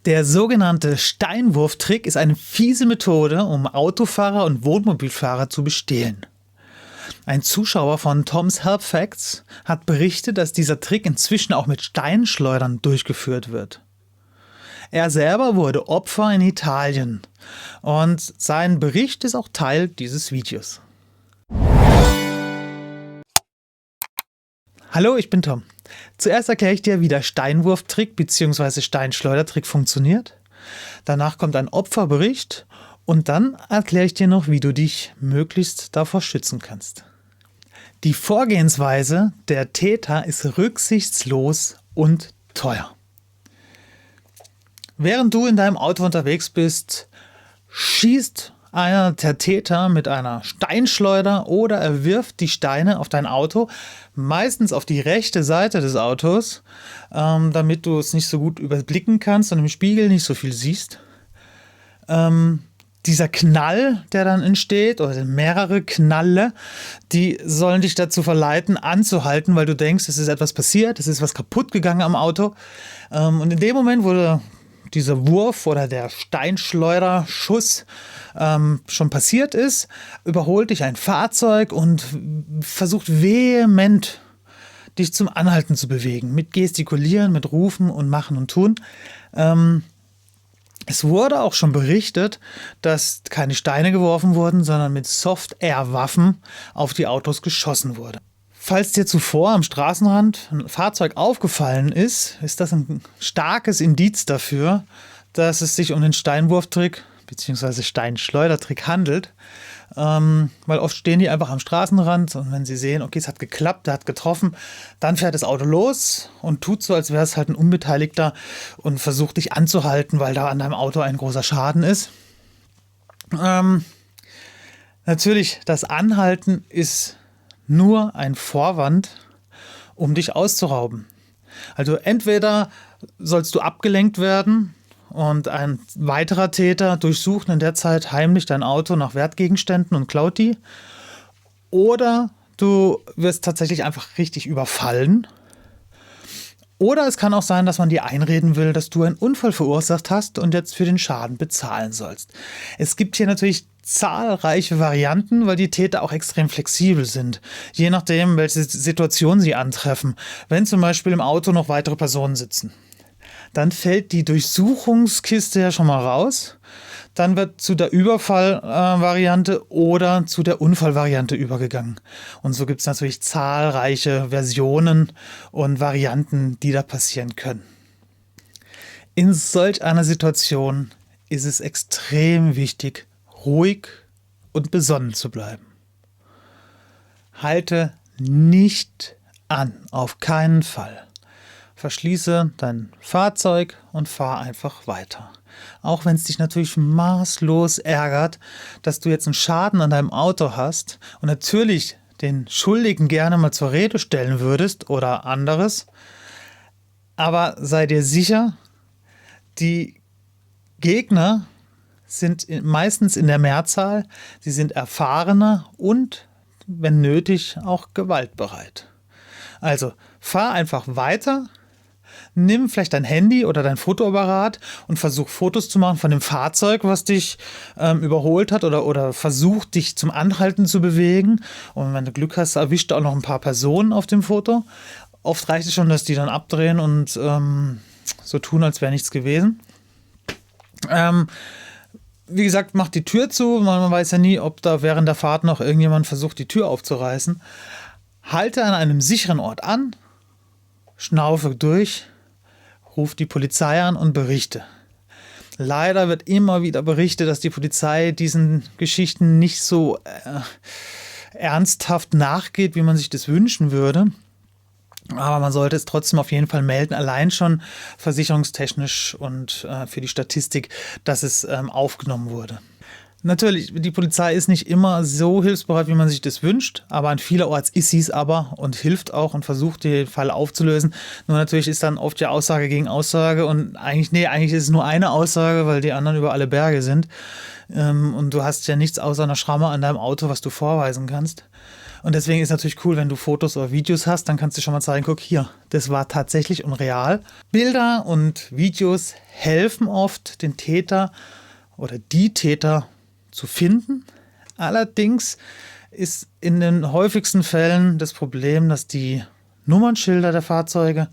Der sogenannte Steinwurf-Trick ist eine fiese Methode, um Autofahrer und Wohnmobilfahrer zu bestehlen. Ein Zuschauer von Toms Help Facts hat berichtet, dass dieser Trick inzwischen auch mit Steinschleudern durchgeführt wird. Er selber wurde Opfer in Italien und sein Bericht ist auch Teil dieses Videos. Hallo, ich bin Tom. Zuerst erkläre ich dir, wie der Steinwurf-Trick bzw. Steinschleudertrick funktioniert. Danach kommt ein Opferbericht und dann erkläre ich dir noch, wie du dich möglichst davor schützen kannst. Die Vorgehensweise der Täter ist rücksichtslos und teuer. Während du in deinem Auto unterwegs bist, schießt einer der Täter mit einer Steinschleuder oder er wirft die Steine auf dein Auto, meistens auf die rechte Seite des Autos, damit du es nicht so gut überblicken kannst und im Spiegel nicht so viel siehst. Dieser Knall, der dann entsteht, oder mehrere Knalle, die sollen dich dazu verleiten, anzuhalten, weil du denkst, es ist etwas passiert, es ist was kaputt gegangen am Auto. Und in dem Moment, wo dieser Wurf oder der Steinschleuderschuss schon passiert ist, überholt dich ein Fahrzeug und versucht vehement, dich zum Anhalten zu bewegen. Mit Gestikulieren, mit Rufen und Machen und Tun. Es wurde auch schon berichtet, dass keine Steine geworfen wurden, sondern mit Softair-Waffen auf die Autos geschossen wurde. Falls dir zuvor am Straßenrand ein Fahrzeug aufgefallen ist, ist das ein starkes Indiz dafür, dass es sich um den Steinwurf-Trick bzw. Steinschleudertrick handelt. Weil oft stehen die einfach am Straßenrand und wenn sie sehen, okay, es hat geklappt, der hat getroffen, dann fährt das Auto los und tut so, als wäre es halt ein Unbeteiligter und versucht dich anzuhalten, weil da an deinem Auto ein großer Schaden ist. Natürlich, das Anhalten ist nur ein Vorwand, um dich auszurauben. Also entweder sollst du abgelenkt werden und ein weiterer Täter durchsucht in der Zeit heimlich dein Auto nach Wertgegenständen und klaut die, oder du wirst tatsächlich einfach richtig überfallen. Oder es kann auch sein, dass man dir einreden will, dass du einen Unfall verursacht hast und jetzt für den Schaden bezahlen sollst. Es gibt hier natürlich zahlreiche Varianten, weil die Täter auch extrem flexibel sind, je nachdem, welche Situation sie antreffen. Wenn zum Beispiel im Auto noch weitere Personen sitzen, dann fällt die Durchsuchungskiste ja schon mal raus. Dann wird zu der Überfallvariante oder zu der Unfallvariante übergegangen. Und so gibt es natürlich zahlreiche Versionen und Varianten, die da passieren können. In solch einer Situation ist es extrem wichtig, ruhig und besonnen zu bleiben. Halte nicht an, auf keinen Fall. Verschließe dein Fahrzeug und fahr einfach weiter. Auch wenn es dich natürlich maßlos ärgert, dass du jetzt einen Schaden an deinem Auto hast und natürlich den Schuldigen gerne mal zur Rede stellen würdest oder anderes. Aber sei dir sicher, die Gegner sind meistens in der Mehrzahl, sie sind erfahrener und, wenn nötig, auch gewaltbereit. Also fahr einfach weiter, nimm vielleicht dein Handy oder dein Fotoapparat und versuch Fotos zu machen von dem Fahrzeug, was dich überholt hat oder versucht, dich zum Anhalten zu bewegen. Und wenn du Glück hast, erwischt du auch noch ein paar Personen auf dem Foto. Oft reicht es schon, dass die dann abdrehen und so tun, als wäre nichts gewesen. Wie gesagt, mach die Tür zu, weil man weiß ja nie, ob da während der Fahrt noch irgendjemand versucht, die Tür aufzureißen. Halte an einem sicheren Ort an, schnaufe durch, ruf die Polizei an und berichte. Leider wird immer wieder berichtet, dass die Polizei diesen Geschichten nicht so ernsthaft nachgeht, wie man sich das wünschen würde. Aber man sollte es trotzdem auf jeden Fall melden, allein schon versicherungstechnisch und für die Statistik, dass es aufgenommen wurde. Natürlich, die Polizei ist nicht immer so hilfsbereit, wie man sich das wünscht, aber an vielerorts ist sie es aber und hilft auch und versucht, den Fall aufzulösen. Nur natürlich ist dann oft ja Aussage gegen Aussage und eigentlich ist es nur eine Aussage, weil die anderen über alle Berge sind. Und du hast ja nichts außer einer Schramme an deinem Auto, was du vorweisen kannst. Und deswegen ist es natürlich cool, wenn du Fotos oder Videos hast, dann kannst du schon mal zeigen, guck hier, das war tatsächlich und real. Bilder und Videos helfen oft, den Täter oder die Täter zu finden. Allerdings ist in den häufigsten Fällen das Problem, dass die Nummernschilder der Fahrzeuge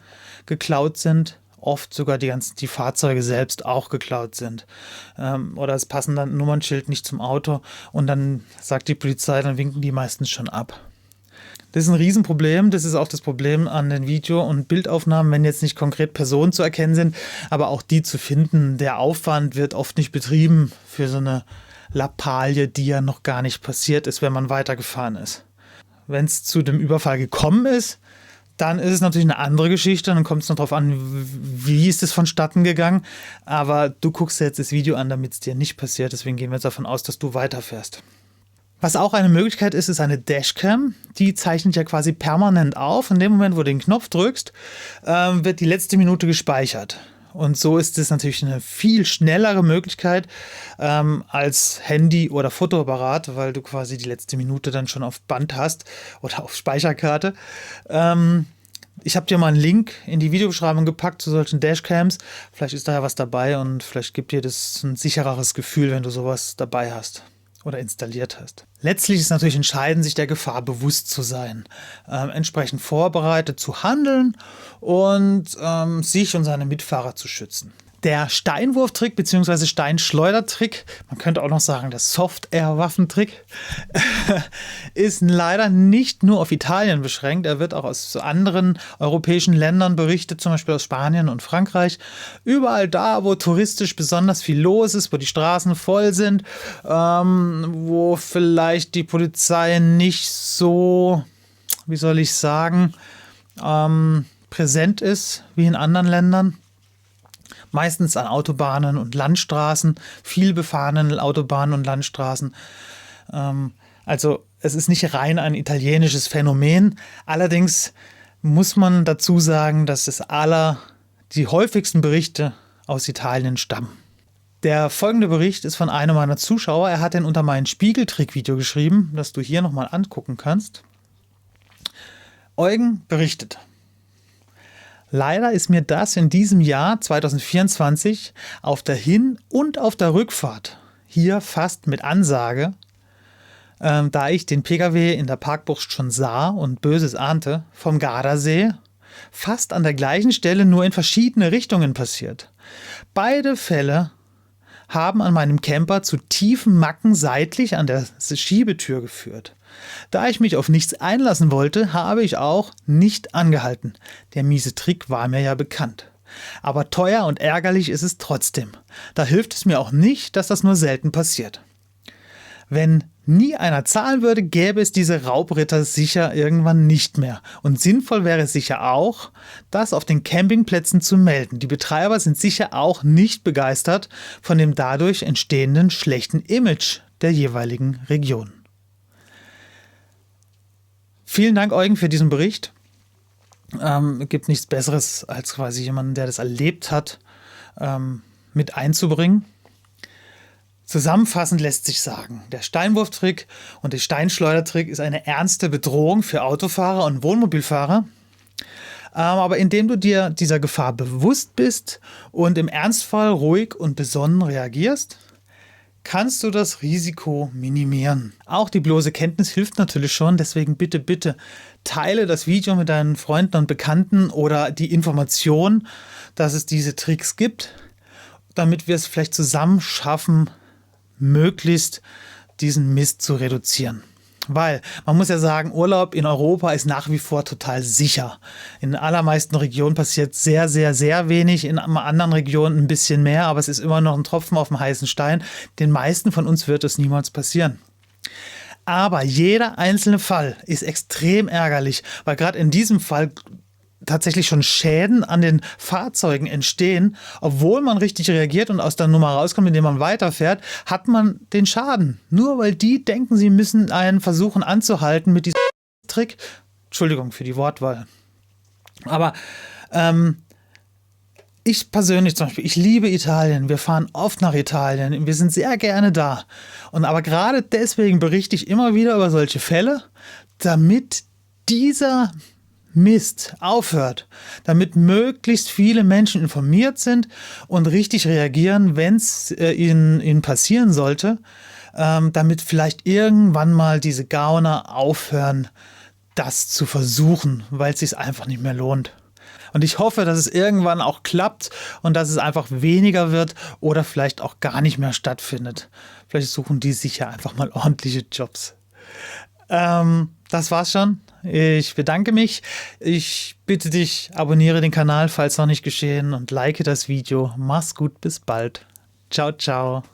geklaut sind, oft sogar die Fahrzeuge selbst auch geklaut sind. Oder es passen dann ein Nummernschild nicht zum Auto und dann sagt die Polizei, dann winken die meistens schon ab. Das ist ein Riesenproblem, das ist auch das Problem an den Video- und Bildaufnahmen, wenn jetzt nicht konkret Personen zu erkennen sind, aber auch die zu finden. Der Aufwand wird oft nicht betrieben für so eine Lappalie, die ja noch gar nicht passiert ist, wenn man weitergefahren ist. Wenn es zu dem Überfall gekommen ist, dann ist es natürlich eine andere Geschichte. Dann kommt es noch darauf an, wie ist es vonstatten gegangen. Aber du guckst dir jetzt das Video an, damit es dir nicht passiert. Deswegen gehen wir jetzt davon aus, dass du weiterfährst. Was auch eine Möglichkeit ist, ist eine Dashcam. Die zeichnet ja quasi permanent auf. In dem Moment, wo du den Knopf drückst, wird die letzte Minute gespeichert. Und so ist es natürlich eine viel schnellere Möglichkeit als Handy oder Fotoapparat, weil du quasi die letzte Minute dann schon auf Band hast oder auf Speicherkarte. Ich habe dir mal einen Link in die Videobeschreibung gepackt zu solchen Dashcams. Vielleicht ist da ja was dabei und vielleicht gibt dir das ein sichereres Gefühl, wenn du sowas dabei hast oder installiert hast. Letztlich ist natürlich entscheidend, sich der Gefahr bewusst zu sein, entsprechend vorbereitet zu handeln und sich und seine Mitfahrer zu schützen. Der Steinwurf-Trick bzw. Steinschleudertrick, man könnte auch noch sagen der Softair-Waffentrick, ist leider nicht nur auf Italien beschränkt. Er wird auch aus anderen europäischen Ländern berichtet, zum Beispiel aus Spanien und Frankreich. Überall da, wo touristisch besonders viel los ist, wo die Straßen voll sind, wo vielleicht die Polizei nicht so, wie soll ich sagen, präsent ist wie in anderen Ländern. Meistens an Autobahnen und Landstraßen, viel befahrenen Autobahnen und Landstraßen. Also es ist nicht rein ein italienisches Phänomen. Allerdings muss man dazu sagen, dass die häufigsten Berichte aus Italien stammen. Der folgende Bericht ist von einem meiner Zuschauer. Er hat den unter mein Spiegeltrick-Video geschrieben, das du hier nochmal angucken kannst. Eugen berichtet: Leider ist mir das in diesem Jahr 2024 auf der Hin- und auf der Rückfahrt hier fast mit Ansage, da ich den Pkw in der Parkbucht schon sah und Böses ahnte, vom Gardasee fast an der gleichen Stelle, nur in verschiedene Richtungen passiert. Beide Fälle haben an meinem Camper zu tiefen Macken seitlich an der Schiebetür geführt. Da ich mich auf nichts einlassen wollte, habe ich auch nicht angehalten. Der miese Trick war mir ja bekannt. Aber teuer und ärgerlich ist es trotzdem. Da hilft es mir auch nicht, dass das nur selten passiert. Wenn nie einer zahlen würde, gäbe es diese Raubritter sicher irgendwann nicht mehr. Und sinnvoll wäre es sicher auch, das auf den Campingplätzen zu melden. Die Betreiber sind sicher auch nicht begeistert von dem dadurch entstehenden schlechten Image der jeweiligen Region. Vielen Dank, Eugen, für diesen Bericht. Es gibt nichts Besseres, als quasi jemanden, der das erlebt hat, mit einzubringen. Zusammenfassend lässt sich sagen, der Steinwurf-Trick und der Steinschleudertrick ist eine ernste Bedrohung für Autofahrer und Wohnmobilfahrer. Aber indem du dir dieser Gefahr bewusst bist und im Ernstfall ruhig und besonnen reagierst, kannst du das Risiko minimieren. Auch die bloße Kenntnis hilft natürlich schon, deswegen bitte, bitte teile das Video mit deinen Freunden und Bekannten oder die Information, dass es diese Tricks gibt, damit wir es vielleicht zusammen schaffen, möglichst diesen Mist zu reduzieren. Weil, man muss ja sagen, Urlaub in Europa ist nach wie vor total sicher. In den allermeisten Regionen passiert sehr, sehr, sehr wenig, in anderen Regionen ein bisschen mehr, aber es ist immer noch ein Tropfen auf dem heißen Stein. Den meisten von uns wird es niemals passieren. Aber jeder einzelne Fall ist extrem ärgerlich, weil gerade in diesem Fall tatsächlich schon Schäden an den Fahrzeugen entstehen, obwohl man richtig reagiert und aus der Nummer rauskommt, indem man weiterfährt, hat man den Schaden. Nur weil die denken, sie müssen einen versuchen anzuhalten mit diesem Trick. Entschuldigung für die Wortwahl. Aber ich persönlich zum Beispiel, ich liebe Italien. Wir fahren oft nach Italien. Wir sind sehr gerne da. Aber gerade deswegen berichte ich immer wieder über solche Fälle, damit dieser Mist aufhört, damit möglichst viele Menschen informiert sind und richtig reagieren, wenn es ihnen passieren sollte, damit vielleicht irgendwann mal diese Gauner aufhören, das zu versuchen, weil es sich einfach nicht mehr lohnt. Und ich hoffe, dass es irgendwann auch klappt und dass es einfach weniger wird oder vielleicht auch gar nicht mehr stattfindet. Vielleicht suchen die sich ja einfach mal ordentliche Jobs. Das war's schon. Ich bedanke mich. Ich bitte dich, abonniere den Kanal, falls noch nicht geschehen, und like das Video. Mach's gut, bis bald. Ciao, ciao.